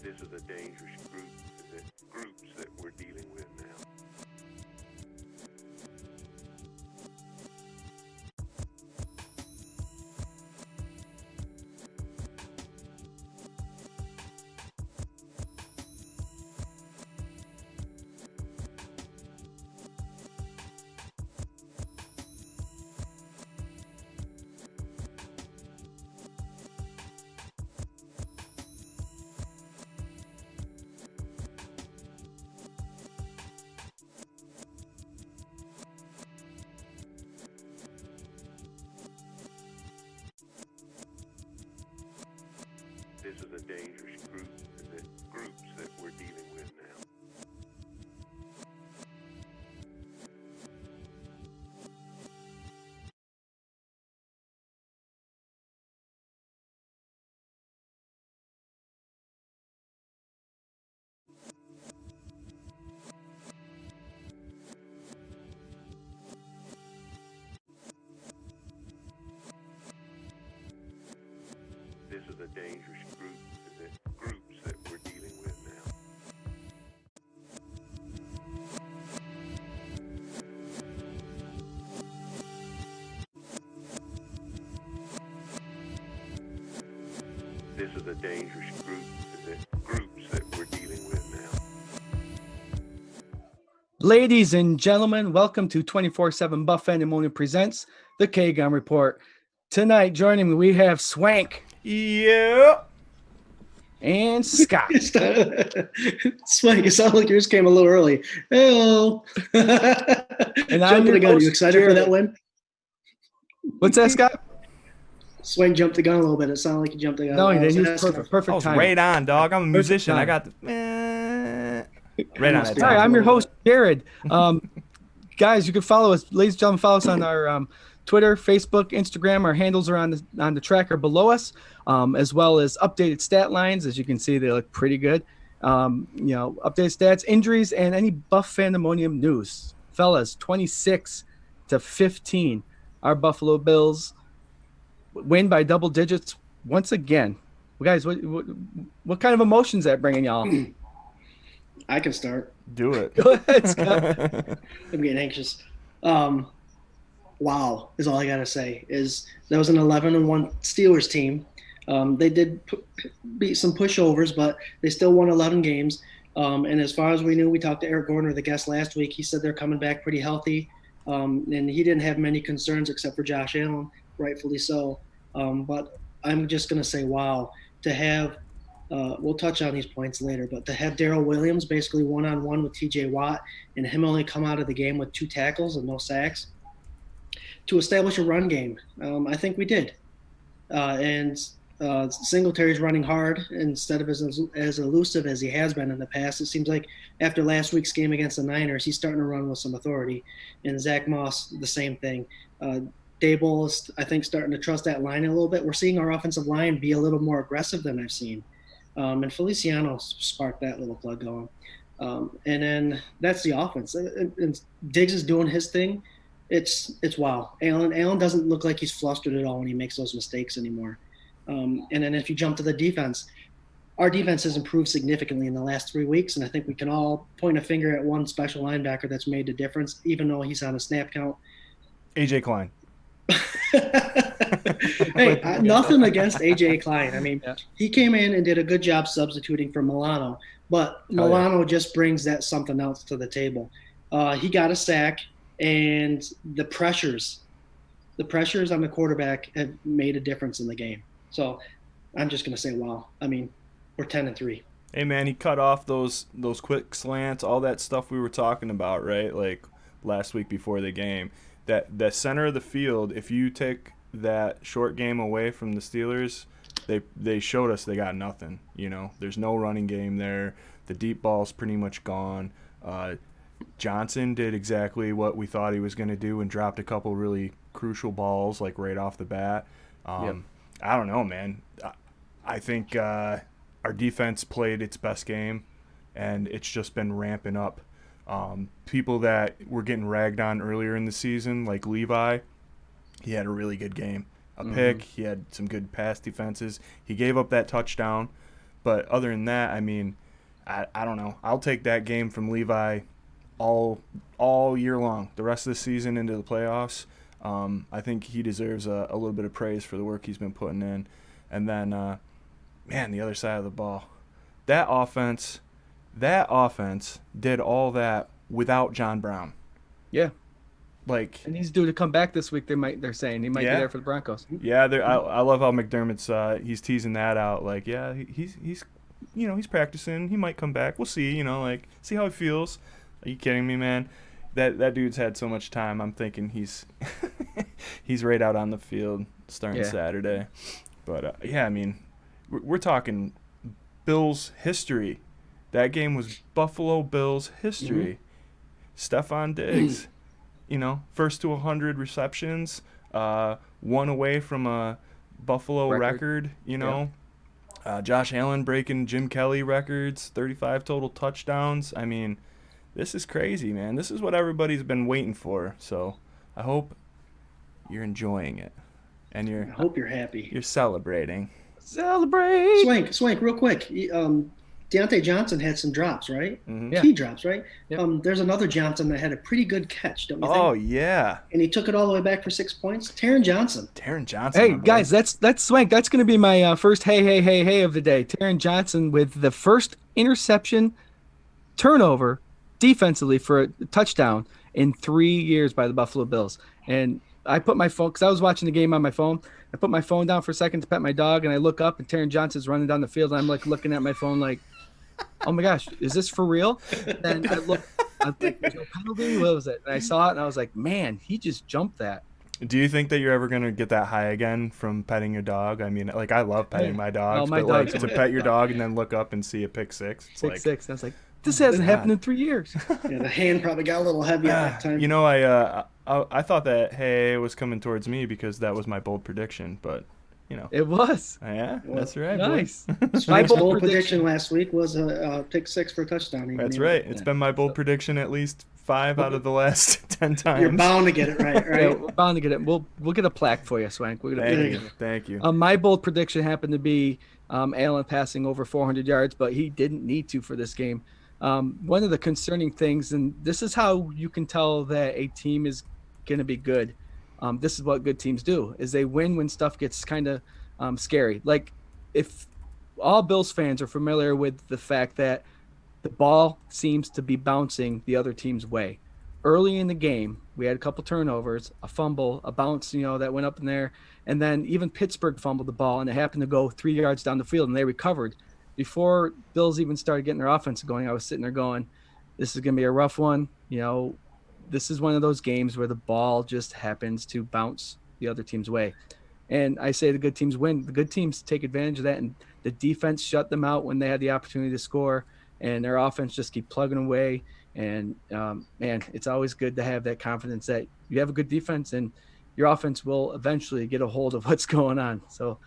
This is a dangerous groups that we're dealing with now. This is a dangerous groups that we're dealing with now. This is a dangerous groups that we're dealing with now. This is a dangerous groups that we're dealing with now. Ladies and gentlemen, welcome to 24/7 Buf Fandemonium presents the K-Gun Report. Tonight, joining me, we have Swank. Yeah. And Scott. Swank, it sounded like yours came a little early. Hello. And I'm jumping the your gun. host, You excited for that Jarrod. win? What's that, Scott? Swank jumped the gun a little bit. It sounded like you jumped the gun. No, he did. He was asking perfect I was timing. right on, dog. I'm a musician. time. I got the right on that Hi, time. I'm your host, Jarrod. Guys, you can follow us. Ladies and gentlemen, follow us on our Twitter, Facebook, Instagram. Our handles are on the tracker below us, as well as updated stat lines. As you can see, they look pretty good. Updated stats, injuries, and any Buf Fandemonium news. Fellas, 26-15. Our Buffalo Bills win by double digits once again. Well, guys, what kind of emotions that bringing y'all? I can start. Do it. Go ahead, Scott. I'm getting anxious. Wow is all I gotta say. Is that was an 11-1 Steelers team. They did beat some pushovers, but they still won 11 games. And as far as we knew, we talked to Eric Gorner, the guest last week. He said they're coming back pretty healthy, and he didn't have many concerns except for Josh Allen, rightfully so. But I'm just gonna say, wow, to have. We'll touch on these points later, but to have Darrell Williams basically one-on-one with T.J. Watt and him only come out of the game with 2 tackles and no sacks to establish a run game, I think we did. And Singletary's running hard instead of as elusive as he has been in the past. It seems like after last week's game against the Niners, he's starting to run with some authority. And Zach Moss, the same thing. Dable is, I think, starting to trust that line a little bit. We're seeing our offensive line be a little more aggressive than I've seen. And Feliciano sparked that little plug going. And then that's the offense. And Diggs is doing his thing. It's wow. Allen doesn't look like he's flustered at all when he makes those mistakes anymore. And then if you jump to the defense, our defense has improved significantly in the last 3 weeks, and I think we can all point a finger at one special linebacker that's made the difference, even though he's on a snap count. AJ Klein. Hey, nothing against AJ Klein. I mean, He came in and did a good job substituting for Milano, but Milano just brings that something else to the table. He got a sack, and the pressures on the quarterback have made a difference in the game. So I'm just going to say, wow. I mean, we're 10-3. Hey, man, he cut off those quick slants, all that stuff we were talking about, right? Like last week before the game. That center of the field, if you take that short game away from the Steelers, they showed us they got nothing. There's no running game there. The deep ball's pretty much gone. Johnson did exactly what we thought he was going to do and dropped a couple really crucial balls, like right off the bat. I don't know, man. I think our defense played its best game, and it's just been ramping up. People that were getting ragged on earlier in the season, like Levi, he had a really good game. A pick, he had some good pass defenses. He gave up that touchdown, But other than that, I mean, I don't know. I'll take that game from Levi all year long, the rest of the season into the playoffs. I think he deserves a little bit of praise for the work he's been putting in. And then, man, the other side of the ball. That offense did all that without John Brown. Yeah. Like, and he's due to come back this week. They're saying he might be there for the Broncos. Yeah, I love how McDermott's he's teasing that out. Like, yeah, he's he's practicing. He might come back. We'll see. Like, see how he feels. Are you kidding me, man? That dude's had so much time. I'm thinking he's he's right out on the field starting Saturday. But yeah, I mean, we're talking Bills history. That game was Buffalo Bills history. Stephon Diggs. First to 100 receptions, one away from a Buffalo record. Josh Allen breaking Jim Kelly records, 35 total touchdowns. I mean, this is crazy, man. This is what everybody's been waiting for. So I hope you're enjoying it, and I hope you're happy. You're celebrating. Celebrate. Swank, real quick. Deontay Johnson had some drops, right? Mm-hmm. Key drops, right? Yep. There's another Johnson that had a pretty good catch, don't you think? Oh, yeah. And he took it all the way back for 6 points. Taron Johnson. Hey, guys, that's Swank. That's going to be my first hey of the day. Taron Johnson with the first interception turnover defensively for a touchdown in 3 years by the Buffalo Bills. And I put my phone, because I was watching the game on my phone. I put my phone down for a second to pet my dog, and I look up, and Taron Johnson's running down the field, and I'm like looking at my phone like, oh my gosh, is this for real? And I was like, there's no penalty? What was it? And I saw it, and I was like, man, he just jumped that. Do you think that you're ever going to get that high again from petting your dog? I mean, like, I love petting my dogs, but like to pet your dog and then look up and see a pick six. It's pick six. I was like, this hasn't happened in 3 years. Yeah, the hand probably got a little heavy at that time. I thought that hay was coming towards me because that was my bold prediction, but it was. Yeah, that's right. Nice. My bold prediction last week was a pick six for a touchdown. That's right. It's been my bold prediction at least 5 out of the last 10 times. You're bound to get it right, right? Yeah, we're bound to get it. We'll get a plaque for you, Swank. Thank you. My bold prediction happened to be Allen passing over 400 yards, but he didn't need to for this game. One of the concerning things, and this is how you can tell that a team is going to be good. This is what good teams do, is they win when stuff gets kind of scary. Like, if all Bills fans are familiar with the fact that the ball seems to be bouncing the other team's way. Early in the game, we had a couple turnovers, a fumble, a bounce, that went up in there. And then even Pittsburgh fumbled the ball, and it happened to go 3 yards down the field, and they recovered. Before Bills even started getting their offense going, I was sitting there going, this is going to be a rough one. This is one of those games where the ball just happens to bounce the other team's way. And I say the good teams win. The good teams take advantage of that, and the defense shut them out when they had the opportunity to score, and their offense just keep plugging away. And, man, it's always good to have that confidence that you have a good defense and your offense will eventually get a hold of what's going on. So,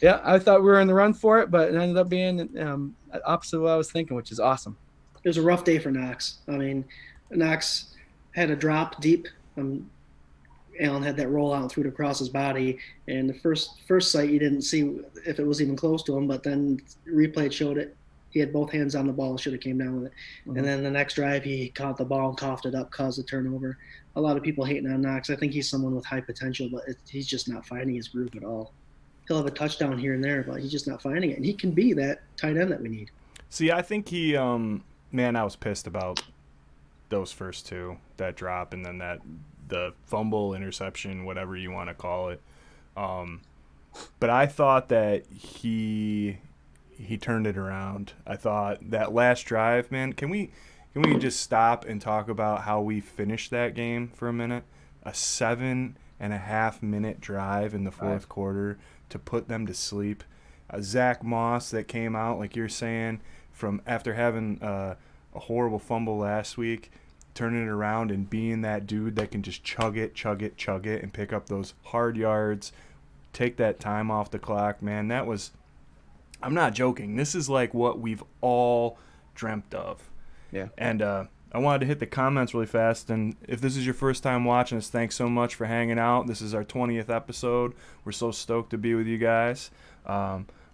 yeah, I thought we were in the run for it, but it ended up being opposite of what I was thinking, which is awesome. It was a rough day for Knox. I mean, Knox had a drop deep. Allen had that rollout and threw it across his body. And the first sight, you didn't see if it was even close to him, but then replay showed it. He had both hands on the ball, should have came down with it. Mm-hmm. And then the next drive, he caught the ball and coughed it up, caused a turnover. A lot of people hating on Knox. I think he's someone with high potential, but he's just not finding his groove at all. He'll have a touchdown here and there, but he's just not finding it. And he can be that tight end that we need. See, I think he I was pissed about those first two, that drop and then the fumble, interception, whatever you want to call it. But I thought that he turned it around. I thought that last drive, man, can we just stop and talk about how we finished that game for a minute? A 7.5 minute drive in the fourth quarter to put them to sleep. Zach Moss that came out, like you're saying, from after having a horrible fumble last week, turning it around and being that dude that can just chug it, and pick up those hard yards, take that time off the clock, man. That was, I'm not joking. This is like what we've all dreamt of. Yeah. And I wanted to hit the comments really fast. And if this is your first time watching us, thanks so much for hanging out. This is our 20th episode. We're so stoked to be with you guys.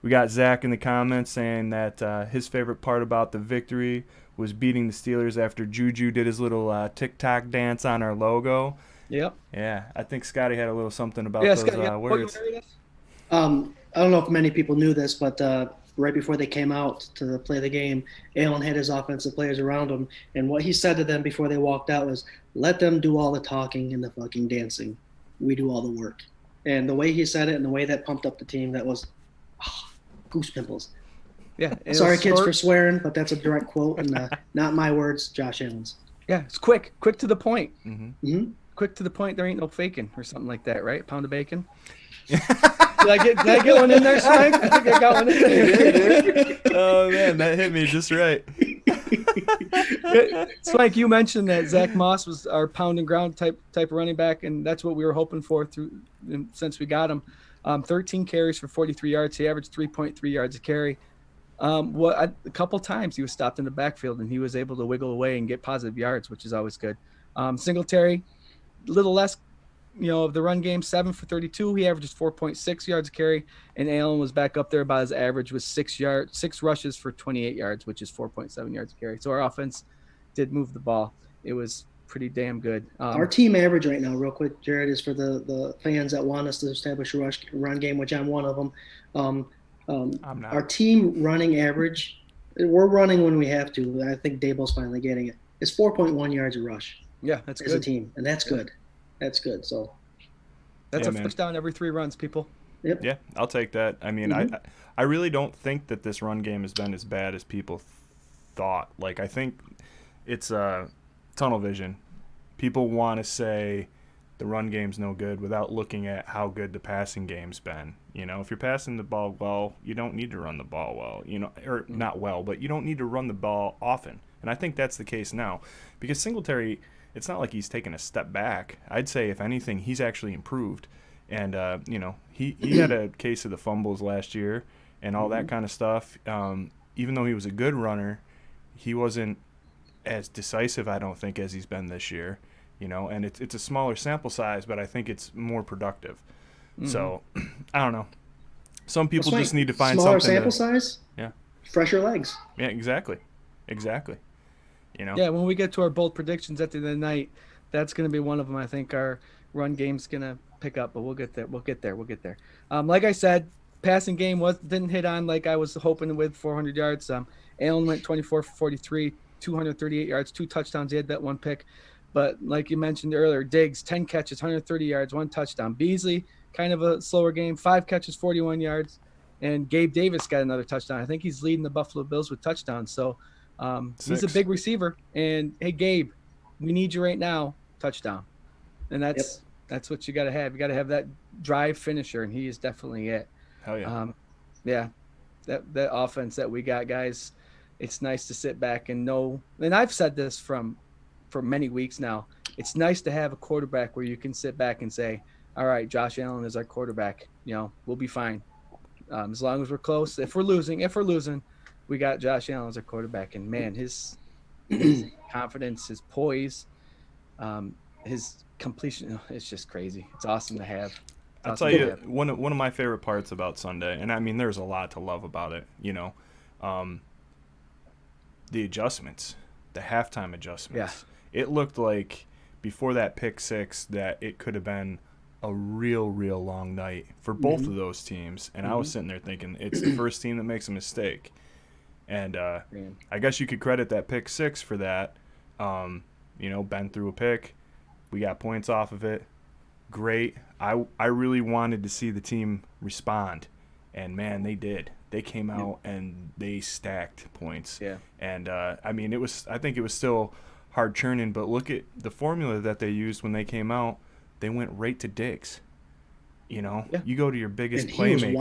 We got Zach in the comments saying that his favorite part about the victory was beating the Steelers after Juju did his little TikTok dance on our logo. Yep. Yeah, I think Scotty had a little something about Yeah, those Scott, words. I don't know if many people knew this, but right before they came out to play the game, Allen had his offensive players around him, and what he said to them before they walked out was, "Let them do all the talking and the fucking dancing. We do all the work." And the way he said it and the way that pumped up the team, that was goose pimples. Yeah. Sorry, kids, for swearing, but that's a direct quote, and not my words, Josh Allen's. Yeah, it's quick to the point. Mm-hmm. Quick to the point. There ain't no faking or something like that, right? Pound of bacon. Did I get one in there, Swank? I think I got one in there. Oh man, that hit me just right. Swank, you mentioned that Zach Moss was our pound and ground type of running back, and that's what we were hoping for since we got him. 13 carries for 43 yards. He averaged 3.3 yards a carry. A couple times he was stopped in the backfield, and he was able to wiggle away and get positive yards, which is always good. Singletary, a little less, of the run game, 7 for 32. He averages 4.6 yards a carry, and Allen was back up there about his average with 6 rushes for 28 yards, which is 4.7 yards a carry. So our offense did move the ball. It was pretty damn good. Our team average right now, real quick, Jarrod, is for the fans that want us to establish a run game, which I'm one of them. I'm not. Our team running average, we're running when we have to. I think Daboll's finally getting it. It's 4.1 yards a rush. Yeah, that's as good. a team, and that's good. That's good. So that's a first down every 3 runs, people. Yep. Yeah, I'll take that. I mean, I really don't think that this run game has been as bad as people thought. Like, I think it's tunnel vision. People want to say the run game's no good without looking at how good the passing game's been. If you're passing the ball well, you don't need to run the ball well. Or not well, but you don't need to run the ball often. And I think that's the case now, because Singletary, it's not like he's taken a step back. I'd say, if anything, he's actually improved. And, he had a case of the fumbles last year and all that kind of stuff. Even though he was a good runner, he wasn't as decisive, I don't think, as he's been this year. And it's a smaller sample size, but I think it's more productive. So, I don't know. Some people just need to find smaller something. Smaller sample size? Yeah. Fresher legs. Yeah, exactly. Yeah, when we get to our bold predictions at the end of the night, that's going to be one of them. I think our run game's going to pick up, but we'll get there. Like I said, passing game didn't hit on like I was hoping with 400 yards. Allen went 24 for 43, 238 yards, 2 touchdowns. He had that 1 pick. But like you mentioned earlier, Diggs, 10 catches, 130 yards, 1 touchdown. Beasley, kind of a slower game, 5 catches, 41 yards. And Gabe Davis got another touchdown. I think he's leading the Buffalo Bills with touchdowns. So he's a big receiver. And, hey, Gabe, we need you right now, touchdown. And that's what you got to have. You got to have that drive finisher, and he is definitely it. Hell yeah. Yeah, that offense that we got, guys, it's nice to sit back and know. And I've said this for many weeks now. It's nice to have a quarterback where you can sit back and say, all right, Josh Allen is our quarterback. We'll be fine. As long as we're close. If we're losing, we got Josh Allen as our quarterback. And, man, his confidence, his poise, his completion, it's just crazy. It's awesome to have. I'll tell you, one of my favorite parts about Sunday, and I mean, there's a lot to love about it, the adjustments, the halftime adjustments. Yeah. It looked like before that pick 6 that it could have been a real long night for both of those teams. And I was sitting there thinking, it's the first team that makes a mistake. And I guess you could credit that pick 6 for that. Ben threw a pick. We got points off of it. Great. I really wanted to see the team respond. And, man, they did. They came out and they stacked points. Yeah. And, I think it was still hard churning, but look at the formula that they used when they came out. They went right to Diggs. You go to your biggest playmaker. He was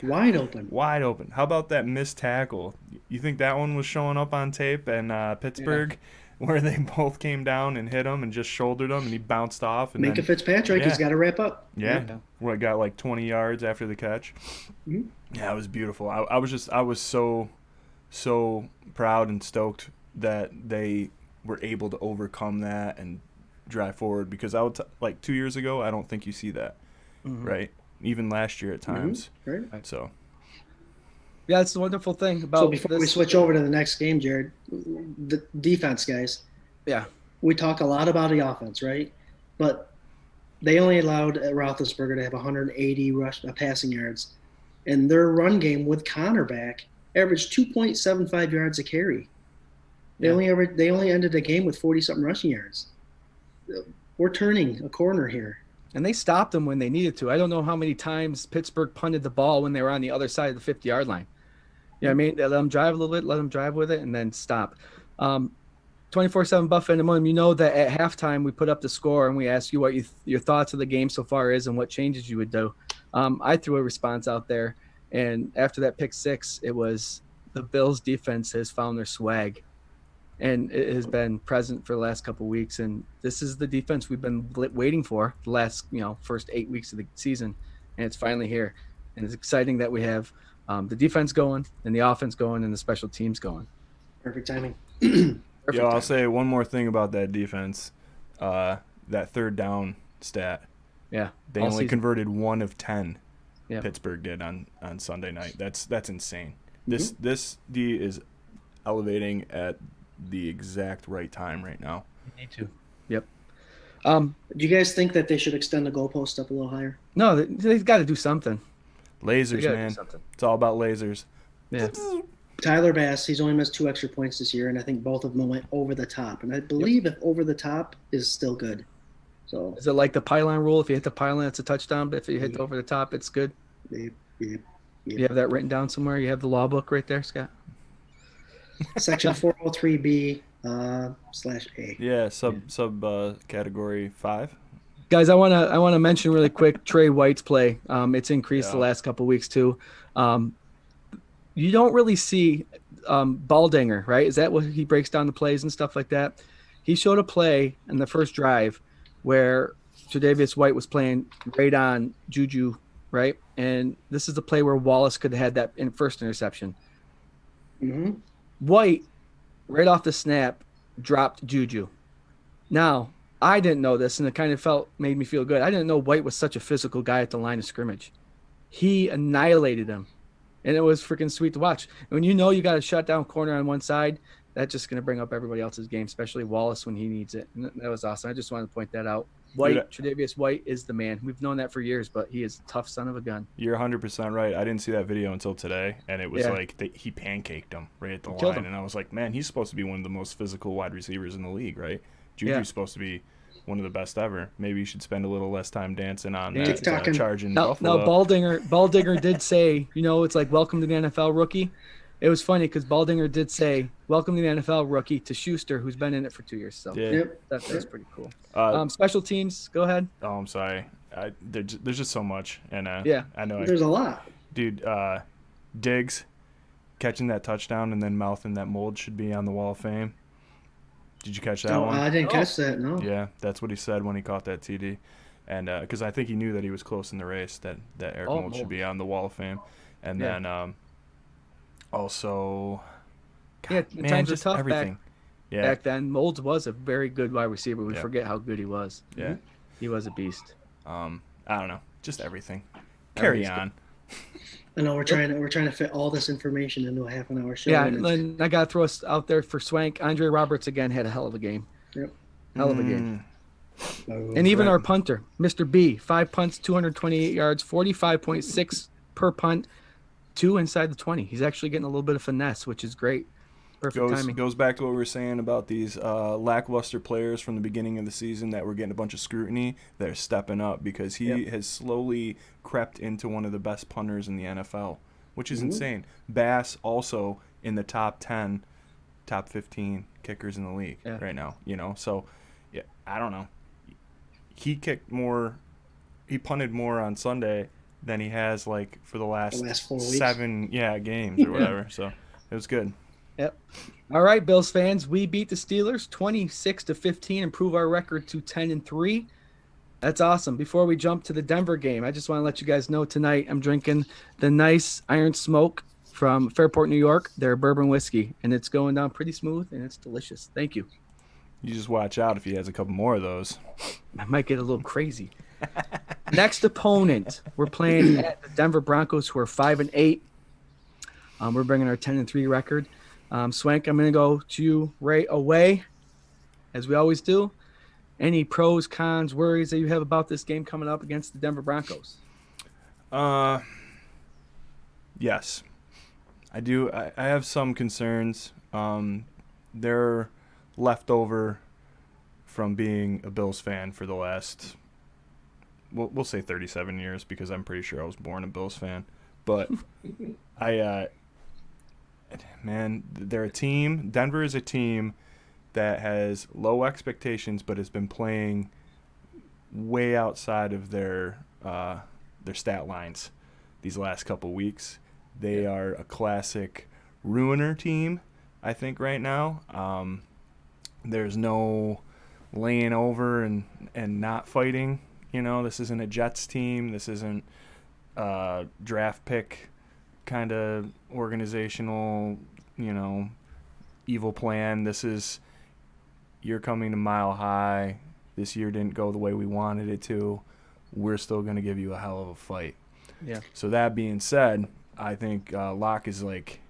wide open. How about that missed tackle? You think that one was showing up on tape in Pittsburgh, where they both came down and hit him and just shouldered him, and he bounced off? And Minka Fitzpatrick, he's got to wrap up. Yeah. Got like 20 yards after the catch. Mm-hmm. Yeah, it was beautiful. I was so proud and stoked that they were able to overcome that and drive forward, because like 2 years ago, I don't think you see that, right? Even last year at times. Right. So, Yeah, that's the wonderful thing about So before we this. switch over to the next game, Jared, the defense guys, Yeah, we talk a lot about the offense, right? But they only allowed Roethlisberger to have 180 passing yards, and their run game with Connor back averaged 2.75 yards a carry. They only ended the game with 40 something rushing yards. We're turning a corner here. and they stopped them when they needed to. I don't know how many times Pittsburgh punted the ball when they were on the other side of the 50-yard line. You know what I mean? They let them drive a little bit, let them drive with it, and then stop. 24/7 Buf Fandemonium, you know that at halftime we put up the score and we ask you what your thoughts of the game so far is and what changes you would do. I threw a response out there, and after that pick six, it was the Bills defense has found their swag, and it has been present for the last couple of weeks. And this is the defense we've been waiting for the last first 8 weeks of the season, and it's finally here. And it's exciting that we have the defense going and the offense going and the special teams going. Perfect timing. Yeah, I'll say one more thing about that defense. That third down stat. Yeah, they all only season. converted 1 of 10. Yeah. Pittsburgh did on Sunday night. That's insane. This D is elevating at the exact right time right now. You need to. Yep. Do you guys think that they should extend the goalpost up a little higher? No, they've got to do something. Lasers, man. It's all about lasers. Yeah. Tyler Bass, he's only missed 2 extra points this year, and I think both of them went over the top. And I believe if over the top is still good. So is it like the pylon rule? If you hit the pylon, it's a touchdown. But if you hit over the top, it's good. Yep. You have that written down somewhere? You have the law book right there, Scott? Section 403B /A. Yeah, sub category 5. Guys, I wanna mention really quick Trey White's play. It's increased the last couple of weeks too. You don't really see Baldinger, right? Is that what he breaks down the plays and stuff like that? He showed a play in the first drive where Tre'Davious White was playing right on Juju, right? And this is the play where Wallace could have had that first interception. Mm-hmm. White, right off the snap, dropped Juju. Now, I didn't know this, and it kind of made me feel good. I didn't know White was such a physical guy at the line of scrimmage. He annihilated him, and it was freaking sweet to watch. And when you know you got a shutdown corner on one side, that's just going to bring up everybody else's game, especially Wallace when he needs it. And that was awesome. I just wanted to point that out. Tre'Davious White is the man. We've known that for years, but he is a tough son of a gun. You're 100% right. I didn't see that video until today, and it was he pancaked him right at the line. And I was like, man, he's supposed to be one of the most physical wide receivers in the league, right? Juju's supposed to be one of the best ever. Maybe you should spend a little less time dancing on that charging Buffalo. No, Baldinger did say, it's like welcome to the NFL rookie. It was funny because Baldinger did say, welcome to the NFL rookie to Schuster, who's been in it for 2 years. So that's pretty cool. Special teams, go ahead. Oh, I'm sorry. There's just so much. And I know. There's a lot. Dude, Diggs catching that touchdown and then mouthing that mold should be on the Wall of Fame. Did you catch that one? I didn't catch that, no. Yeah, that's what he said when he caught that TD. And because I think he knew that he was close in the race, that Eric Mold should be on the Wall of Fame. And then also, times are tough everything. Back then, Molds was a very good wide receiver. We forget how good he was. Yeah. He was a beast. I don't know. Just everything. Carry on. I know we're trying to fit all this information into a half-an-hour show. Yeah, and I got to throw us out there for Swank. Andre Roberts again had a hell of a game. Yep. Hell of a game. And even our punter, Mr. B, 5 punts, 228 yards, 45.6 per punt, 2 inside the 20. He's actually getting a little bit of finesse, which is great. Perfect timing. Goes back to what we were saying about these lackluster players from the beginning of the season that were getting a bunch of scrutiny. They're stepping up because he has slowly crept into one of the best punters in the NFL, which is insane. Bass also in the top 10, top 15 kickers in the league right now. So I don't know. He punted more on Sunday than he has for the last 4 weeks. 7 games or whatever. So it was good. Yep. All right, Bills fans, we beat the Steelers 26-15, improve our record to 10-3. That's awesome. Before we jump to the Denver game, I just want to let you guys know tonight I'm drinking the nice Iron Smoke from Fairport, New York. They're bourbon whiskey, and it's going down pretty smooth, and it's delicious. Thank you. You just watch out if he has a couple more of those. I might get a little crazy. Next opponent, we're playing at the Denver Broncos, who are 5-8. We're bringing our 10-3 record. Swank, I'm going to go to you right away, as we always do. Any pros, cons, worries that you have about this game coming up against the Denver Broncos? Yes, I do. I have some concerns. They're left over from being a Bills fan for the last, we'll say 37 years, because I'm pretty sure I was born a Bills fan. But man, they're a team. Denver is a team that has low expectations, but has been playing way outside of their stat lines these last couple weeks. They are a classic ruiner team, I think, right now. There's no laying over and not fighting. This isn't a Jets team. This isn't a draft pick kind of organizational, evil plan. This is, you're coming to Mile High. This year didn't go the way we wanted it to. We're still going to give you a hell of a fight. Yeah. So that being said, I think Locke is like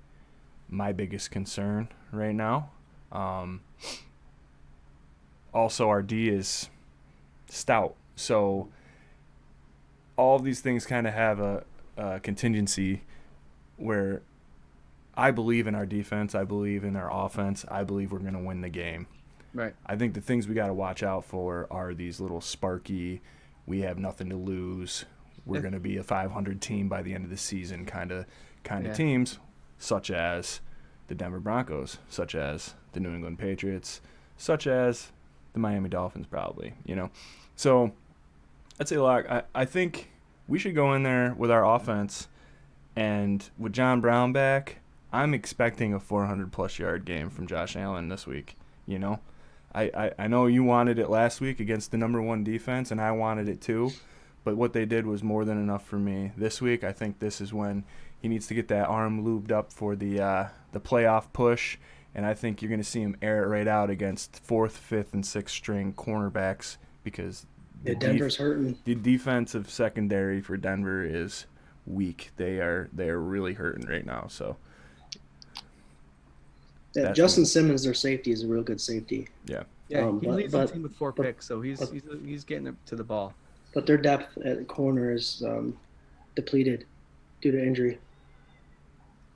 my biggest concern right now. Also, our D is stout. So all of these things kind of have a contingency where I believe in our defense. I believe in our offense. I believe we're going to win the game. Right. I think the things we got to watch out for are these little sparky, we have nothing to lose, we're going to be a 500 team by the end of the season kind of teams, such as the Denver Broncos, such as the New England Patriots, such as the Miami Dolphins probably, So I'd say, I think we should go in there with our offense, and with John Brown back, I'm expecting a 400-plus yard game from Josh Allen this week, I know you wanted it last week against the number one defense, and I wanted it too, but what they did was more than enough for me. This week, I think this is when he needs to get that arm lubed up for the playoff push, and I think you're going to see him air it right out against 4th, 5th, and 6th string cornerbacks, because Denver's hurting. The defensive secondary for Denver is weak. They are really hurting right now. So Yeah, Justin Simmons, their safety, is a real good safety. Yeah. Yeah, he leads the team with 4 picks, so he's getting up to the ball. But their depth at corner is depleted due to injury.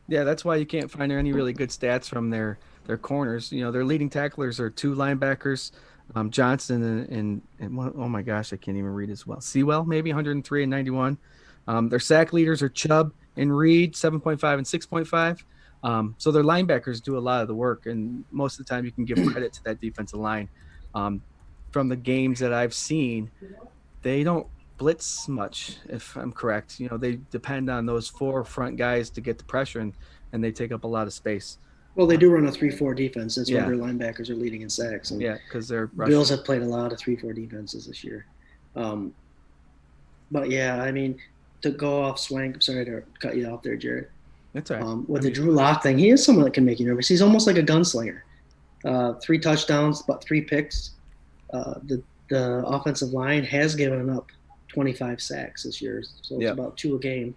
Yeah, that's why you can't find any really good stats from their corners. Their leading tacklers are 2 linebackers, Johnson and one, oh my gosh, I can't even read as well. Sewell, maybe 103 and 91. Their sack leaders are Chubb and Reed, 7.5 and 6.5. So their linebackers do a lot of the work, and most of the time you can give credit to that defensive line. From the games that I've seen, they don't blitz much, if I'm correct. They depend on those 4 front guys to get the pressure, and they take up a lot of space. Well, they do run a 3-4 defense. That's why their linebackers are leading in sacks. And because they're Bills have played a lot of 3-4 defenses this year. But yeah, I mean, to go off Swank, I'm sorry to cut you off there, Jarrod. That's all right. With the Drew Lock thing, he is someone that can make you nervous. He's almost like a gunslinger. 3 touchdowns, but 3 picks. The offensive line has given up 25 sacks this year, so it's about 2 a game.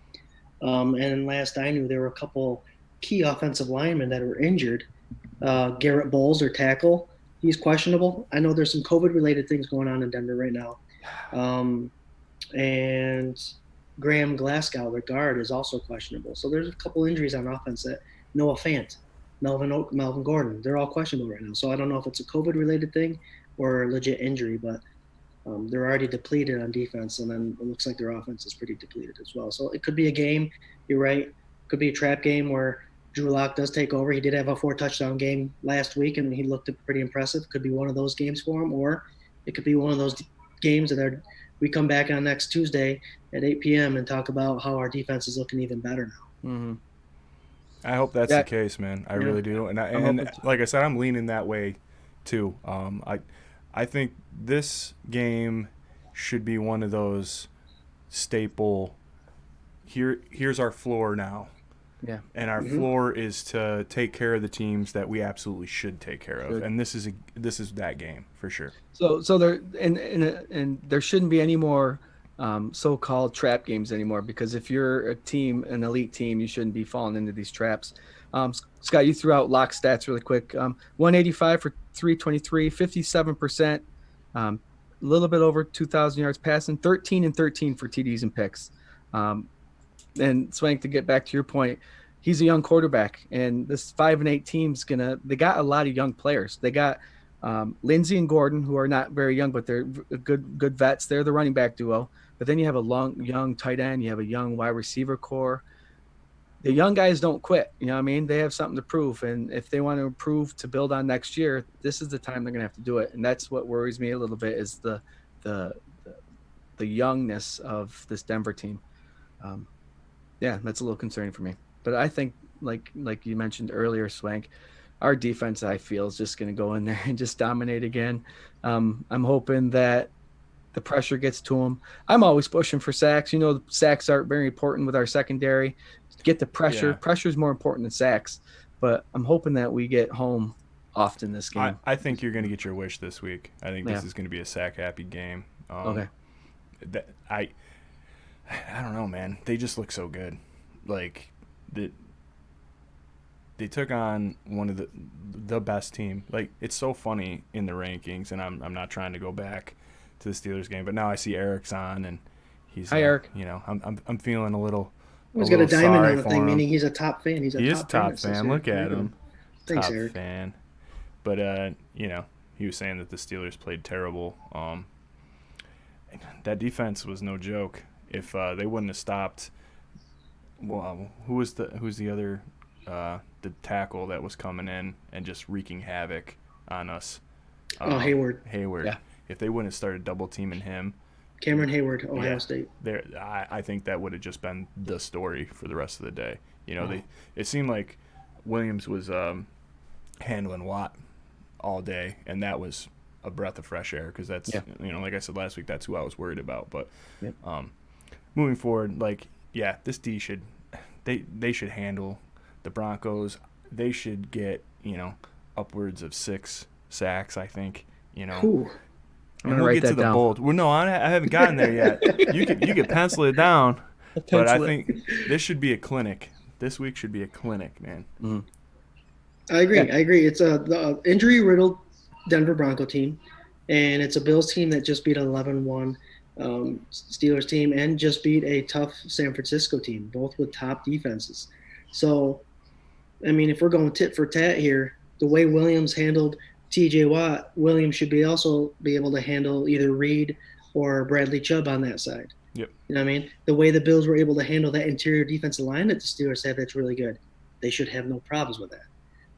And last I knew, there were a couple key offensive linemen that were injured. Garrett Bowles, their tackle, he's questionable. I know there's some COVID-related things going on in Denver right now. And Graham Glasgow, their guard, is also questionable. So there's a couple injuries on offense. That Noah Fant, Melvin Gordon, they're all questionable right now. So I don't know if it's a COVID-related thing or a legit injury, but they're already depleted on defense, and then it looks like their offense is pretty depleted as well. So it could be a game, you're right, it could be a trap game where Drew Lock does take over. He did have a 4-touchdown game last week, and he looked pretty impressive. Could be one of those games for him, or it could be one of those games that we come back on next Tuesday at 8 p.m. and talk about how our defense is looking even better now. Mm-hmm. I hope that's the case, man. I really do. And like I said, I'm leaning that way too. I think this game should be one of those staple, here's our floor now. Yeah. And our floor is to take care of the teams that we absolutely should take care of. And this is that game for sure. So there and there shouldn't be any more so-called trap games anymore, because if you're a team, an elite team, you shouldn't be falling into these traps. Scott, you threw out lock stats really quick. 185 for 323, 57%, a little bit over 2,000 yards passing, 13 and 13 for TDs and picks. And Swank, to get back to your point, he's a young quarterback, and this 5-8 team's they got a lot of young players. They got Lindsey and Gordon, who are not very young, but they're good vets. They're the running back duo. But then you have a young tight end. You have a young wide receiver core. The young guys don't quit. You know what I mean? They have something to prove. And if they want to improve to build on next year, this is the time they're going to have to do it. And that's what worries me a little bit, is the youngness of this Denver team. Yeah, that's a little concerning for me. But I think, like you mentioned earlier, Swank, our defense, I feel, is just going to go in there and just dominate again. I'm hoping that the pressure gets to them. I'm always pushing for sacks. You know, sacks are very important with our secondary. Get the pressure. Yeah. Pressure is more important than sacks. But I'm hoping that we get home often this game. I think you're going to get your wish this week. I think this is going to be a sack-happy game. Okay. I don't know, man. They just look so good. Like, they took on one of the best team. Like, it's so funny in the rankings, and I'm not trying to go back to the Steelers game, but now I see Eric's on, and he's hi, Eric. You know, I'm feeling a little. He's got a diamond on the thing, him. meaning he's a top fan. He is a top fan. Look at him. Thanks, top Eric. fan. But you know, he was saying that the Steelers played terrible. That defense was no joke. If they wouldn't have stopped, well, who's the other the tackle that was coming in and just wreaking havoc on us? Hayward. Yeah. If they wouldn't have started double teaming him, Cameron Hayward, Ohio State. I think that would have just been the story for the rest of the day. You know, it seemed like Williams was handling Watt all day, and that was a breath of fresh air, because that's you know, like I said last week, that's who I was worried about. But moving forward, like, this D should they should handle the Broncos. They should get, you know, upwards of 6 sacks, I think. You know. Ooh. And we'll get to the bold. Well, no, I haven't gotten there yet. You could pencil it down, but I think this should be a clinic. This week should be a clinic, man. Mm-hmm. I agree. It's the injury-riddled Denver Bronco team, and it's a Bills team that just beat an 11-1 Steelers team and just beat a tough San Francisco team, both with top defenses. So, I mean, if we're going tit for tat here, the way Williams handled T.J. Watt, Williams should also be able to handle either Reed or Bradley Chubb on that side. Yep. You know what I mean? The way the Bills were able to handle that interior defensive line that the Steelers have, that's really good. They should have no problems with that.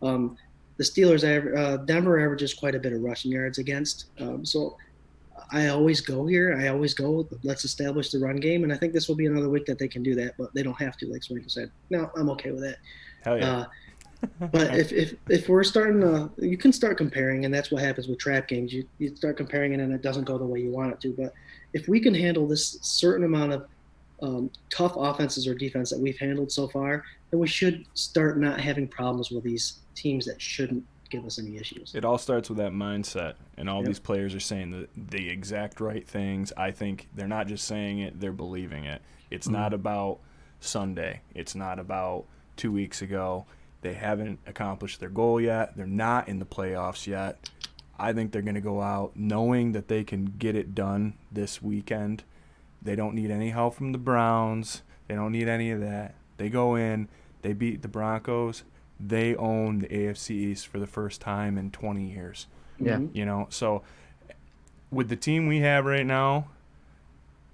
The Steelers, Denver averages quite a bit of rushing yards against. So I always go here. Let's establish the run game. And I think this will be another week that they can do that, but they don't have to, like Swank said. No, I'm okay with that. Hell yeah. But if we're starting to, you can start comparing, and that's what happens with trap games. You start comparing it, and it doesn't go the way you want it to. But if we can handle this certain amount of tough offenses or defense that we've handled so far, then we should start not having problems with these teams that shouldn't give us any issues. It all starts with that mindset, and all these players are saying the exact right things. I think they're not just saying it, they're believing it. It's not about Sunday. It's not about 2 weeks ago. They haven't accomplished their goal yet. They're not in the playoffs yet. I think they're going to go out knowing that they can get it done this weekend. They don't need any help from the Browns. They don't need any of that. They go in, they beat the Broncos. They own the AFC East for the first time in 20 years. Yeah. You know, so with the team we have right now,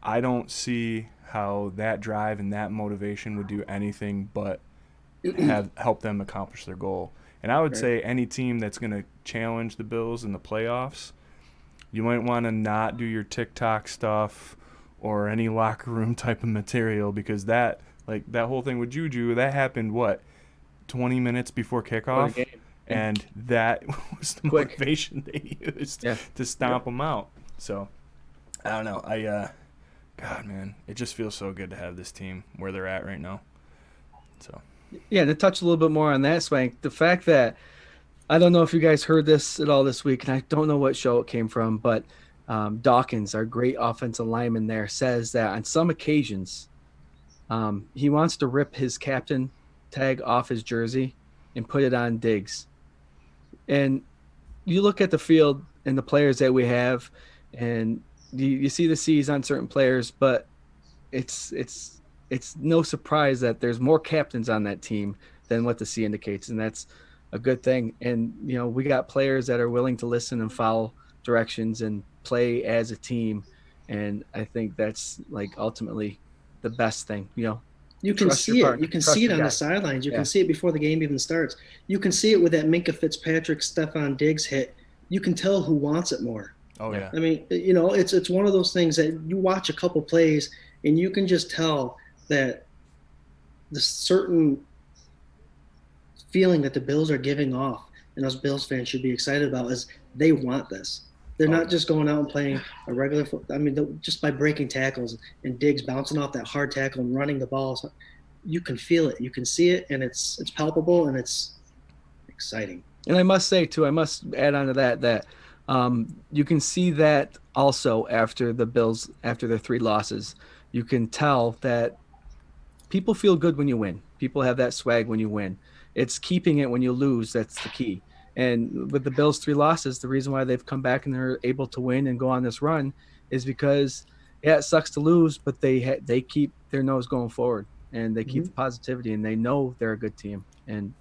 I don't see how that drive and that motivation would do anything but help them accomplish their goal. And I would say any team that's going to challenge the Bills in the playoffs, you might want to not do your TikTok stuff or any locker room type of material, because that whole thing with Juju, that happened 20 minutes before kickoff, and that was the motivation they used to stomp them out. So I don't know. God, man, it just feels so good to have this team where they're at right now. So. Yeah, to touch a little bit more on that, Swank, the fact that, I don't know if you guys heard this at all this week, and I don't know what show it came from, but Dawkins, our great offensive lineman there, says that on some occasions he wants to rip his captain tag off his jersey and put it on Diggs. And you look at the field and the players that we have, and you see the C's on certain players, but it's no surprise that there's more captains on that team than what the C indicates, and that's a good thing. And we got players that are willing to listen and follow directions and play as a team, and I think that's like ultimately the best thing. You can Trust your see it. partner. You can Trust see it your on guy. the sidelines. You Yeah. can see it before the game even starts. You can see it with that Minka Fitzpatrick, Stephon Diggs hit. You can tell who wants it more. Oh yeah. I mean, it's one of those things that you watch a couple plays and you can just tell that the certain feeling that the Bills are giving off and us Bills fans should be excited about is they want this. They're not just going out and playing a regular football. I mean, just by breaking tackles and Diggs bouncing off that hard tackle and running the ball, you can feel it, you can see it, and it's palpable and it's exciting. And I must say too, I must add on to that you can see that also after the Bills, after their 3 losses, you can tell that people feel good when you win. People have that swag when you win. It's keeping it when you lose that's the key. And with the Bills' 3 losses, the reason why they've come back and they're able to win and go on this run is because it sucks to lose, but they keep their nose going forward and they keep the positivity and they know they're a good team. And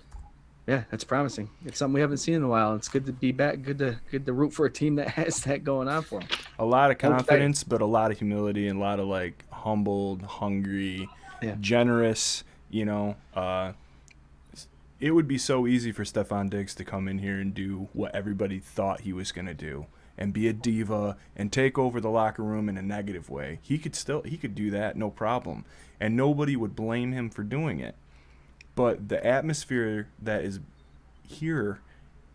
yeah, that's promising. It's something we haven't seen in a while. It's good to be back. Good to root for a team that has that going on for them. A lot of confidence, but a lot of humility and a lot of like humbled, hungry, generous. It would be so easy for Stephon Diggs to come in here and do what everybody thought he was going to do and be a diva and take over the locker room in a negative way. He could do that, no problem. And nobody would blame him for doing it. But the atmosphere that is here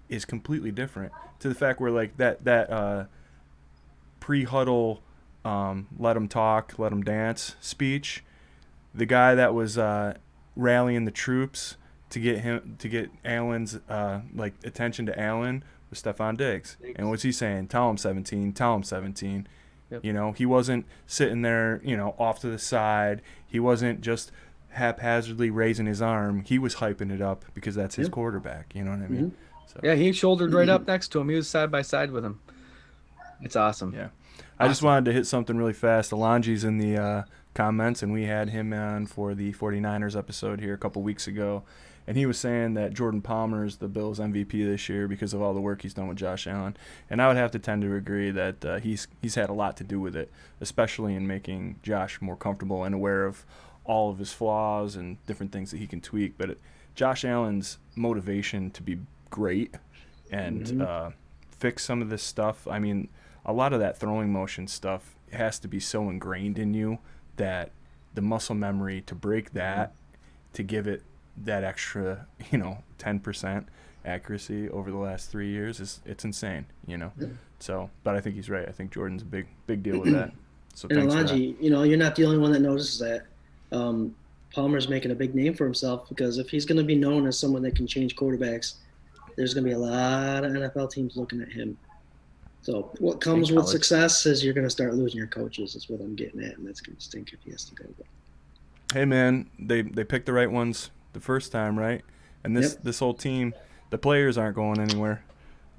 is completely different to the fact where like that pre-huddle let him talk, let him dance speech, the guy that was rallying the troops to get Allen's attention to Allen was Stephon Diggs. And what's he saying? Tell him 17, tell him 17. Yep. He wasn't sitting there, off to the side. He wasn't just haphazardly raising his arm. He was hyping it up because that's his quarterback. You know what I mean? So. Yeah, he shouldered right up next to him. He was side by side with him. It's awesome. Yeah. I just wanted to hit something really fast. Alonji's in the comments, and we had him on for the 49ers episode here a couple weeks ago. And he was saying that Jordan Palmer is the Bills' MVP this year because of all the work he's done with Josh Allen. And I would have to tend to agree that he's had a lot to do with it, especially in making Josh more comfortable and aware of all of his flaws and different things that he can tweak. But Josh Allen's motivation to be great and fix some of this stuff, I mean, a lot of that throwing motion stuff has to be so ingrained in you that the muscle memory to break that, to give it that extra, 10% accuracy over the last 3 years it's insane, So, but I think he's right. I think Jordan's a big deal with that. So and thanks for that. you're not the only one that notices that. Palmer's making a big name for himself because if he's going to be known as someone that can change quarterbacks, there's going to be a lot of NFL teams looking at him. So what comes with success is you're going to start losing your coaches is what I'm getting at, and that's going to stink if he has to go. Hey, man, they picked the right ones the first time, right? And this whole team, the players aren't going anywhere.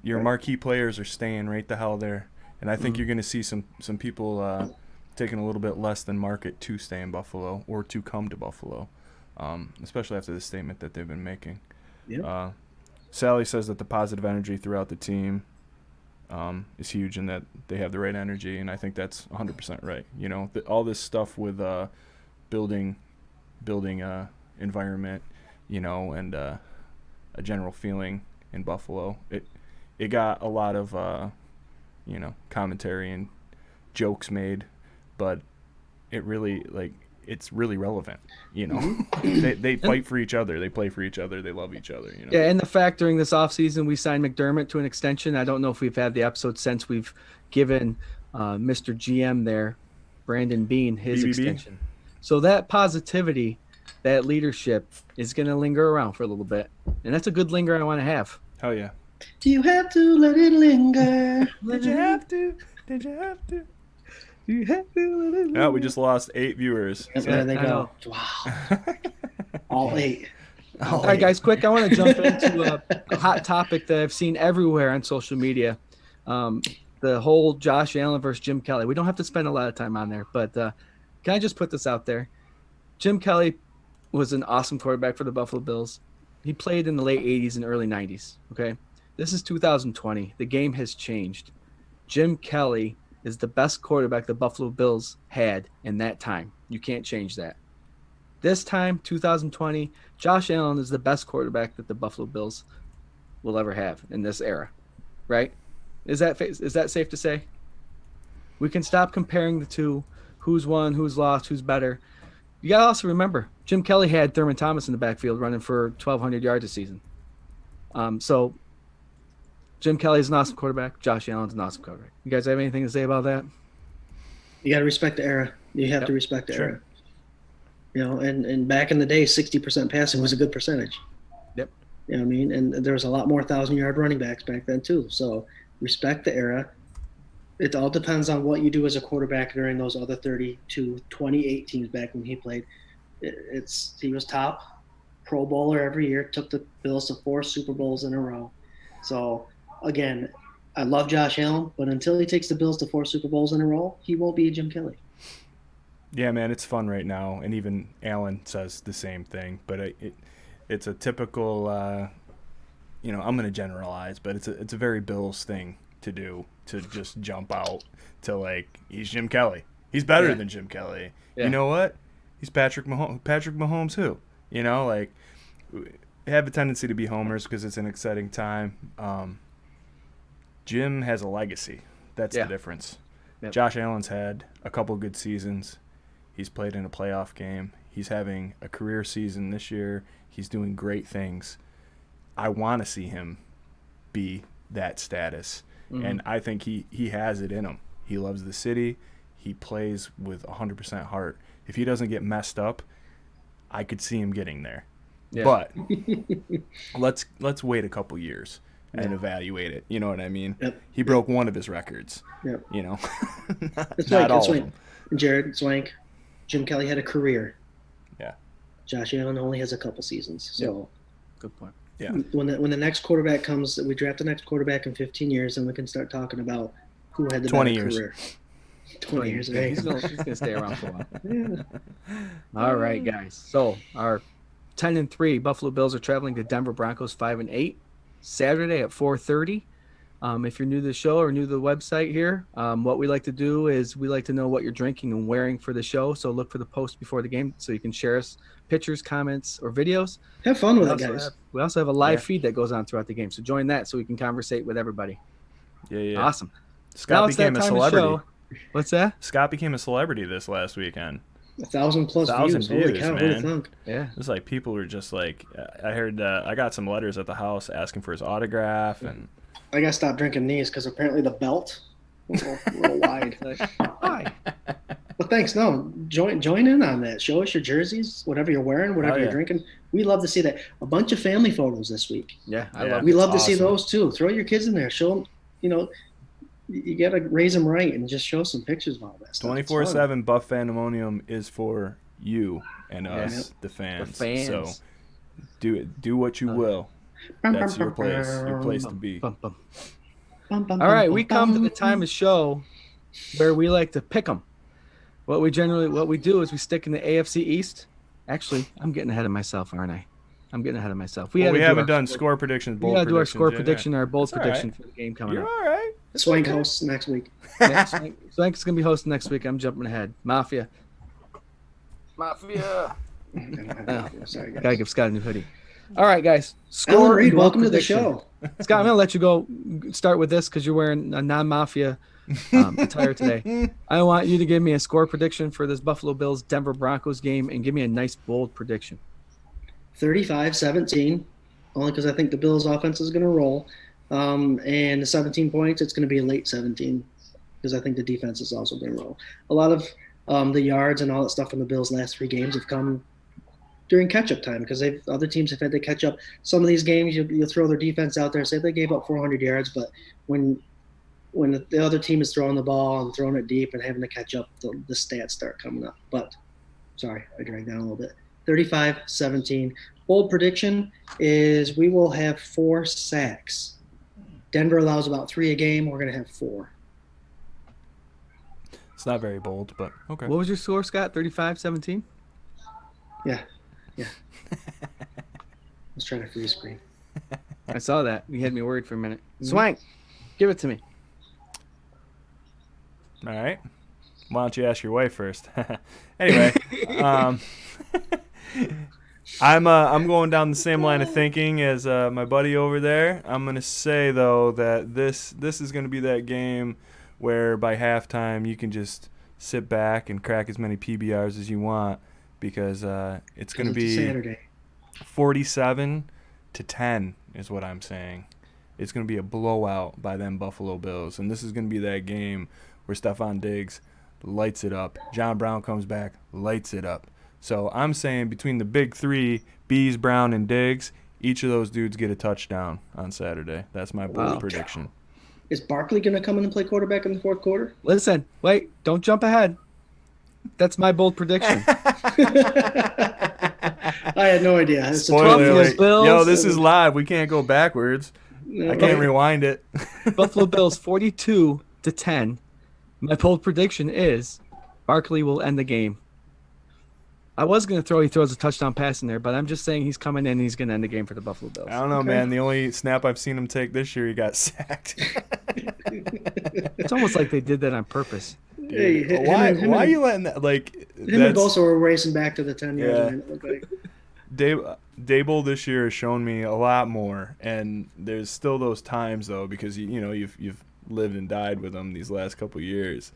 Your marquee players are staying right the hell there. And I think you're going to see some people taking a little bit less than market to stay in Buffalo or to come to Buffalo, especially after the statement that they've been making. Yep. Sally says that the positive energy throughout the team is huge and that they have the right energy, and I think that's 100% right. All this stuff with building environment, and a general feeling in Buffalo. It got a lot of commentary and jokes made, but it really it's really relevant. They fight for each other, they play for each other, they love each other. Yeah, and the fact during this offseason we signed McDermott to an extension. I don't know if we've had the episode since we've given Mr. GM there, Brandon Bean, his BBB. extension. So that positivity, that leadership is going to linger around for a little bit. And that's a good linger I want to have. Hell yeah. Do you have to let it linger? Did you have to? Did you have to? You have to. No, we just lost 8 viewers. Yep, there they I go. know. Wow. All 8. All right, guys, quick. I want to jump into a hot topic that I've seen everywhere on social media. The whole Josh Allen versus Jim Kelly. We don't have to spend a lot of time on there, but can I just put this out there? Jim Kelly was an awesome quarterback for the Buffalo Bills. He played in the late 80s and early 90s, okay? This is 2020. The game has changed. Jim Kelly is the best quarterback the Buffalo Bills had in that time. You can't change that. This time, 2020, Josh Allen is the best quarterback that the Buffalo Bills will ever have in this era, right? Is that safe to say? We can stop comparing the two, who's won, who's lost, who's better. You got to also remember, Jim Kelly had Thurman Thomas in the backfield running for 1,200 yards a season. So Jim Kelly's an awesome quarterback. Josh Allen's an awesome quarterback. You guys have anything to say about that? You got to respect the era. You have to respect the era. You know, and back in the day, 60% passing was a good percentage. Yep. You know what I mean? And there was a lot more 1,000-yard running backs back then too. So respect the era. It all depends on what you do as a quarterback during those other 28 teams back when he played. He was top Pro Bowler every year, took the Bills to 4 Super Bowls in a row. So, again, I love Josh Allen, but until he takes the Bills to 4 Super Bowls in a row, he won't be Jim Kelly. Yeah, man, it's fun right now, and even Allen says the same thing. But it's a typical, I'm going to generalize, but it's a very Bills thing to do, to just jump out to, like, he's Jim Kelly. He's better than Jim Kelly. Yeah. You know what? He's Patrick Mahomes. Patrick Mahomes who? You know, like, have a tendency to be homers because it's an exciting time. Jim has a legacy. That's the difference. Yep. Josh Allen's had a couple good seasons. He's played in a playoff game. He's having a career season this year. He's doing great things. I want to see him be that status. Mm-hmm. And I think he has it in him. He loves the city. He plays with 100% heart. If he doesn't get messed up, I could see him getting there. Yeah. But let's wait a couple years and evaluate it. You know what I mean? Yep. He broke one of his records. Yep. You know, not all of them. Jarrod, Swank, Jim Kelly had a career. Yeah. Josh Allen only has a couple seasons. So, good point. Yeah. When the next quarterback comes, we draft the next quarterback in 15 years, and we can start talking about who had the 20 better years. Career. 20 years. Yeah, he's gonna stay around for a while. Yeah. All right, guys. So our 10-3 Buffalo Bills are traveling to Denver Broncos 5-8 Saturday at 4:30. If you're new to the show or new to the website here, what we like to do is we like to know what you're drinking and wearing for the show. So look for the post before the game so you can share us pictures, comments, or videos. Have fun with it, guys. We also have a live feed that goes on throughout the game. So join that so we can conversate with everybody. Yeah. Awesome. Scott became a celebrity. What's that? Scott became a celebrity this last weekend. 1,000+ views. Holy cow, man. Yeah. It was like people were just like, I heard, I got some letters at the house asking for his autograph, and I gotta stop drinking these because apparently the belt a little wide. Why? Well, thanks. No, join in on that. Show us your jerseys, whatever you're wearing, whatever you're drinking. We love to see that. A bunch of family photos this week. Yeah, we love to see those too. Throw your kids in there. Show them. You got to raise them right and just show some pictures of all that stuff. 24/7 Buf Fandemonium is for you and us, the fans. So do what you will. That's your place to be. All right, we come to the time of show where we like to pick them. What we do is we stick in the AFC East. Actually, I'm getting ahead of myself, aren't I? I'm getting ahead of myself. We haven't done score predictions. We got to do our score prediction, our bold prediction for the game coming up. You're all right. Swank hosts next week. Swank's going to be hosting next week. I'm jumping ahead. Mafia. Sorry, guys. Gotta give Scott a new hoodie. All right, guys. Ellen Reed, welcome to the show. Scott, I'm going to let you go start with this because you're wearing a non-Mafia attire today. I want you to give me a score prediction for this Buffalo Bills Denver Broncos game and give me a nice bold prediction. 35-17, only because I think the Bills offense is going to roll. And the 17 points, it's going to be a late 17 because I think the defense is also going to roll. A lot of the yards and all that stuff in the Bills' last 3 games have come during catch-up time because other teams have had to catch up. Some of these games, you'll throw their defense out there, say they gave up 400 yards, but when the other team is throwing the ball and throwing it deep and having to catch up, the stats start coming up. But, sorry, I dragged down a little bit. 35-17. Bold prediction is we will have 4 sacks. Denver allows about 3 a game. We're going to have 4. It's not very bold, but okay. What was your score, Scott? 35-17? Yeah. I was trying to freeze screen. I saw that. You had me worried for a minute. Swank, give it to me. All right. Why don't you ask your wife first? Anyway, I'm going down the same line of thinking as my buddy over there. I'm going to say, though, that this is going to be that game where by halftime you can just sit back and crack as many PBRs as you want because it's going to be Saturday. 47-10 is what I'm saying. It's going to be a blowout by them Buffalo Bills, and this is going to be that game where Stephon Diggs lights it up. John Brown comes back, lights it up. So I'm saying between the big three, Bees, Brown, and Diggs, each of those dudes get a touchdown on Saturday. That's my bold prediction. Is Barkley going to come in and play quarterback in the fourth quarter? Listen, wait, don't jump ahead. That's my bold prediction. I had no idea. It's Spoiler alert. Bills. Yo, this is live. We can't go backwards. I can't rewind it. Buffalo Bills 42-10. My bold prediction is Barkley will end the game. I was going to he throws a touchdown pass in there, but I'm just saying he's coming in and he's going to end the game for the Buffalo Bills. I don't know, man. The only snap I've seen him take this year, he got sacked. It's almost like they did that on purpose. Dude, why are you letting that? Like, him and Bosa were racing back to the 10-yard line. It looked like. Dable this year has shown me a lot more, and there's still those times though because you've lived and died with him these last couple of years.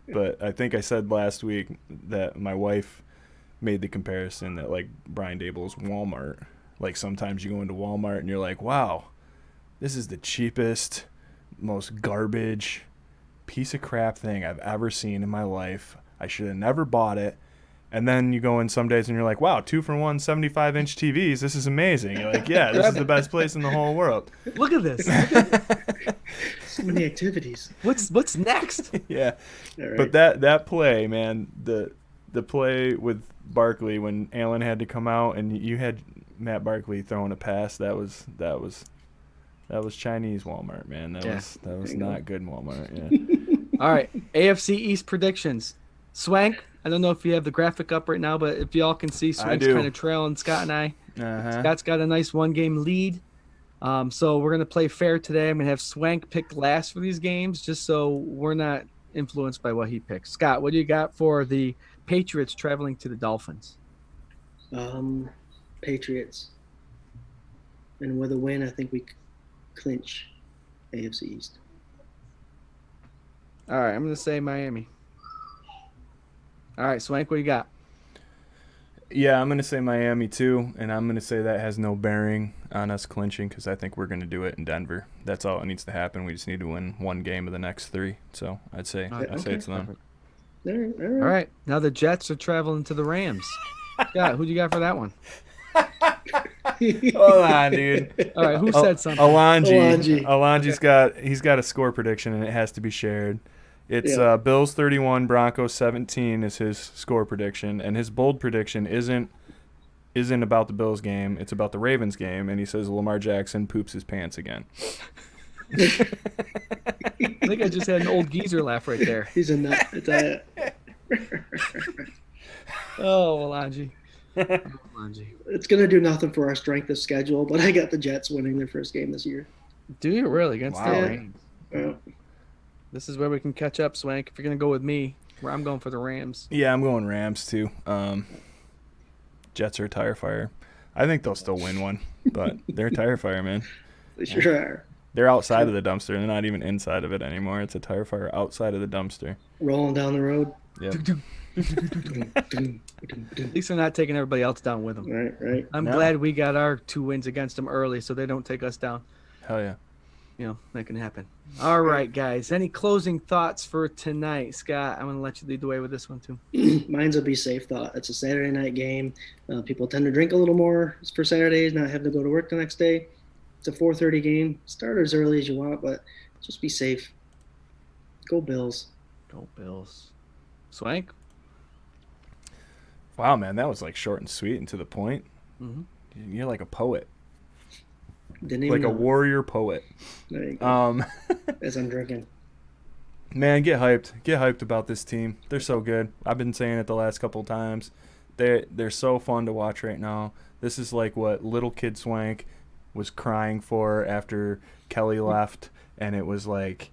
But I think I said last week that my wife made the comparison that like Brian Dable's Walmart. Like sometimes you go into Walmart and you're like, wow, this is the cheapest, most garbage piece of crap thing I've ever seen in my life. I should have never bought it. And then you go in some days and you're like, wow, 2-for-1 75-inch TVs. This is amazing. You're like, yeah, this is the best place in the whole world. Look at this. So many activities. What's next? Yeah. Right. But that play, man, the play with Barkley when Allen had to come out and you had Matt Barkley throwing a pass, that was Chinese Walmart, man. That was not good Walmart. Yeah. All right, AFC East predictions. Swank, I don't know if you have the graphic up right now, but if y'all can see, Swank's kind of trailing Scott and I. Uh-huh. Scott's got a nice 1-game lead. So we're going to play fair today. I'm going to have Swank pick last for these games just so we're not influenced by what he picks. Scott, what do you got for the Patriots traveling to the Dolphins? Patriots. And with a win, I think we clinch AFC East. All right, I'm going to say Miami. All right, Swank, what do you got? Yeah, I'm going to say Miami too, and I'm going to say that has no bearing on us clinching because I think we're going to do it in Denver. That's all that needs to happen. We just need to win one game of the next 3. So I'd say it's them. All All right, now the Jets are traveling to the Rams. Scott, who do you got for that one? Hold on, dude. All right, who said something? Alonji's got a score prediction, and it has to be shared. It's Bills 31, Broncos 17 is his score prediction, and his bold prediction isn't about the Bills game. It's about the Ravens game, and he says Lamar Jackson poops his pants again. I think I just had an old geezer laugh right there. He's a nut. Oh, Alonji. It's going to do nothing for our strength of schedule, but I got the Jets winning their first game this year. Do you really against the Rams? Yeah. This is where we can catch up, Swank. If you're going to go with me, where I'm going for the Rams. Yeah, I'm going Rams too. Jets are a tire fire. I think they'll still win one, but they're a tire fire, man. They sure are. They're outside of the dumpster. They're not even inside of it anymore. It's a tire fire outside of the dumpster. Rolling down the road. Yep. At least they're not taking everybody else down with them. Right. I'm glad we got our 2 wins against them early so they don't take us down. Hell yeah. that can happen. All right, guys. Any closing thoughts for tonight? Scott, I'm going to let you lead the way with this one, too. Mine's a be safe thought. It's a Saturday night game. People tend to drink a little more for Saturdays, not have to go to work the next day. It's a 4:30 game. Start as early as you want, but just be safe. Go Bills. Go Bills. Swank? Wow, man, that was like short and sweet and to the point. Mm-hmm. You're like a poet. Didn't even Like a know. warrior poet. There you go. As I'm drinking. Man, get hyped. Get hyped about this team. They're so good. I've been saying it the last couple of times. They're so fun to watch right now. This is like what little kid Swank was crying for after Kelly left, and it was like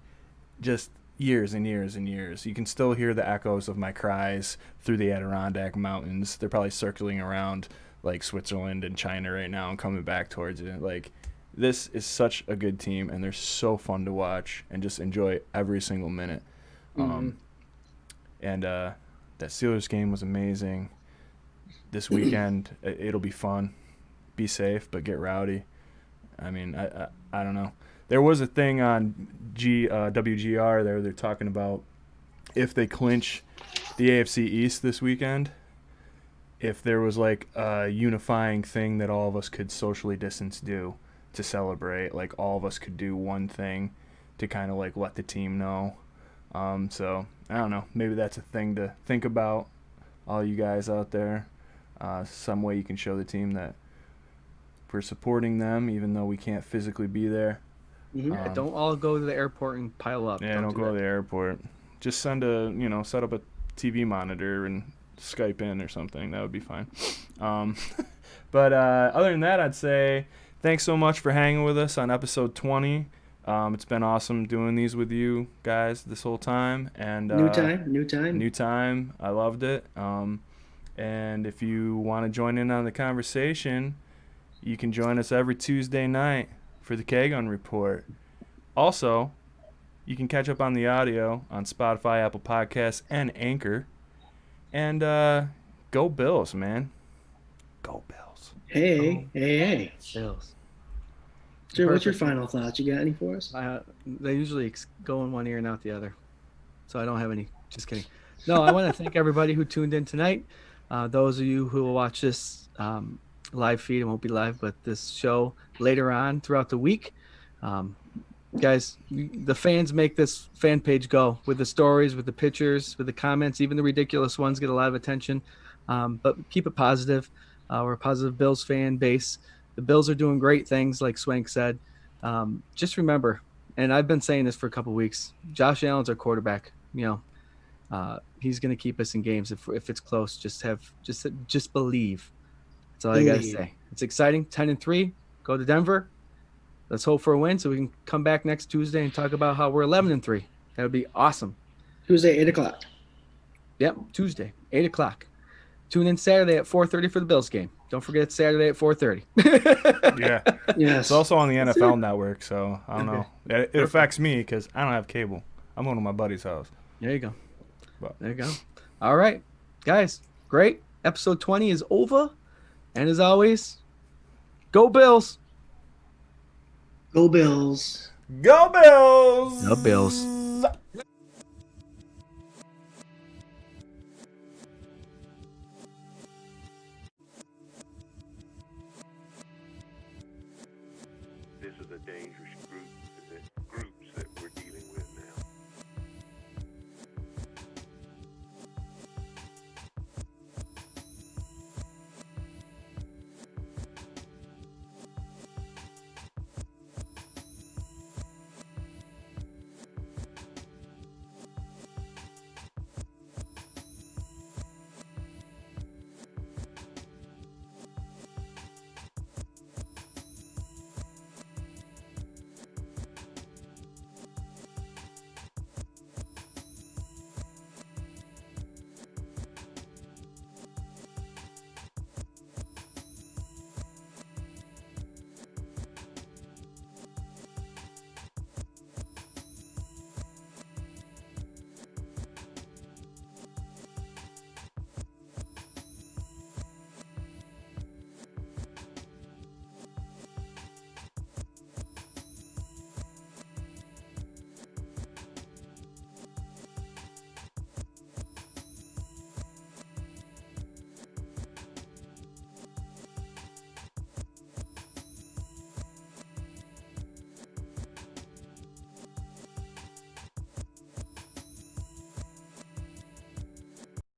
just years and years and years. You can still hear the echoes of my cries through the Adirondack Mountains. They're probably circling around like Switzerland and China right now and coming back towards it. Like, this is such a good team, and they're so fun to watch and just enjoy every single minute. And that Steelers game was amazing. This weekend, it'll be fun. Be safe, but get rowdy. I mean, I don't know. There was a thing on WGR there. They're talking about if they clinch the AFC East this weekend, if there was like a unifying thing that all of us could socially distance do to celebrate, like all of us could do one thing to kind of like let the team know. So I don't know. Maybe that's a thing to think about, all you guys out there. Some way you can show the team that we're supporting them, even though we can't physically be there. Yeah, don't all go to the airport and pile up. Yeah, don't go to the airport. Just set up a TV monitor and Skype in or something. That would be fine. But other than that, I'd say thanks so much for hanging with us on episode 20. It's been awesome doing these with you guys this whole time. And New time. I loved it. And if you want to join in on the conversation, you can join us every Tuesday night for the K-Gun Report. Also, you can catch up on the audio on Spotify, Apple Podcasts, and Anchor. And go Bills, man. Go Bills. Hey. Bills. Jared, what's your final thoughts? You got any for us? They usually go in one ear and out the other. So I don't have any. Just kidding. No, I want to thank everybody who tuned in tonight. Those of you who will watch this live feed, it won't be live, but this show later on throughout the week. Guys, the fans make this fan page go with the stories, with the pictures, with the comments. Even the ridiculous ones get a lot of attention. But keep it positive. We're a positive Bills fan base. The Bills are doing great things, like Swank said. Just remember, and I've been saying this for a couple of weeks, Josh Allen's our quarterback. He's going to keep us in games if it's close. Just believe. That's all I got to say. It's exciting. 10-3. Go to Denver. Let's hope for a win so we can come back next Tuesday and talk about how we're 11-3. That would be awesome. Tuesday, 8:00. Yep, Tuesday, 8:00. Tune in Saturday at 4:30 for the Bills game. Don't forget it's Saturday at 4:30. Yeah. Yes. It's also on the NFL Network, so I don't know. It affects me because I don't have cable. I'm going to my buddy's house. There you go. But. There you go. All right, guys, great. Episode 20 is over. And as always, go Bills. Go Bills. Go Bills. Go Bills. This is a dangerous